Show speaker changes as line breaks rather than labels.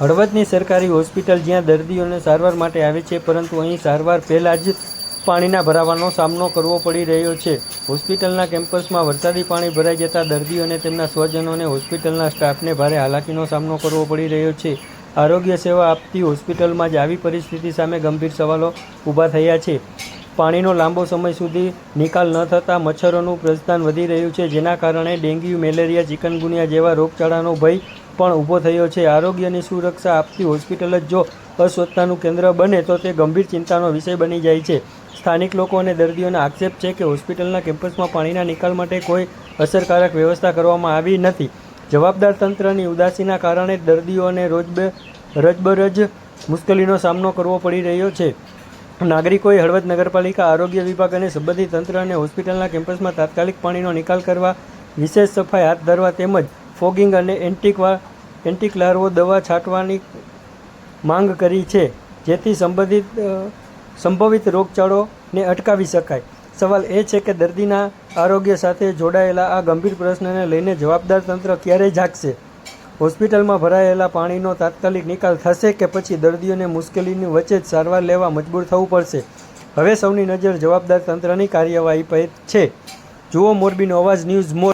હળવદની સરકારી હોસ્પિટલ જ્યાં દર્દીઓને સારવાર માટે આવે છે, પરંતુ અહીં સારવાર પહેલાં જ પાણીના ભરાવાનો સામનો કરવો પડી રહ્યો છે. હોસ્પિટલના કેમ્પસમાં વરસાદી પાણી ભરાઈ જતા દર્દીઓ અને તેમના સ્વજનોને હોસ્પિટલના સ્ટાફને ભારે હાલાકીનો સામનો કરવો પડી રહ્યો છે. આરોગ્ય સેવા આપતી હોસ્પિટલમાં જ આવી પરિસ્થિતિ સામે ગંભીર સવાલો ઊભા થયા છે. પાણીનો લાંબો સમય સુધી નિકાલ ન થતાં મચ્છરોનું પ્રજનન વધી રહ્યું છે, જેના કારણે ડેન્ગ્યુ, મેલેરિયા, ચિકનગુનિયા જેવા રોગચાળાનો ભય પણ ઊભો થયો છે. આરોગ્યની સુરક્ષા આપતી હોસ્પિટલ જ જો અસ્વસ્થતાનું કેન્દ્ર બને તો તે ગંભીર ચિંતાનો વિષય બની જાય છે. સ્થાનિક લોકો અને દર્દીઓના આક્ષેપ છે કે હોસ્પિટલના કેમ્પસમાં પાણીના નિકાલ માટે કોઈ અસરકારક વ્યવસ્થા કરવામાં આવી નથી. જવાબદાર તંત્રની ઉદાસીના કારણે દર્દીઓને રોજબરોજ મુશ્કેલીનો સામનો કરવો પડી રહ્યો છે. નાગરિકોએ હળવદ નગરપાલિકા, આરોગ્ય વિભાગ અને સંબંધિત તંત્ર અને હોસ્પિટલના કેમ્પસમાં તાત્કાલિક પાણીનો નિકાલ કરવા, વિશેષ સફાઈ હાથ ધરવા તેમજ ફોગિંગ અને એન્ટિક લાર્વો દવા છાંટવાની માંગ કરી છે, જેથી સંભવિત રોગચાળોને અટકાવી શકાય. સવાલ એ છે કે દર્દીના આરોગ્ય સાથે જોડાયેલા આ ગંભીર પ્રશ્નને લઈને જવાબદાર તંત્ર ક્યારે જાગશે? હોસ્પિટલમાં ભરાયેલા પાણીનો તાત્કાલિક નિકાલ થશે કે પછી દર્દીઓને મુશ્કેલીની વચ્ચે જ સારવાર લેવા મજબૂર થવું પડશે? હવે સૌની નજર જવાબદાર તંત્રની કાર્યવાહી પર છે. જુઓ મોરબીનો અવાજ ન્યૂઝ.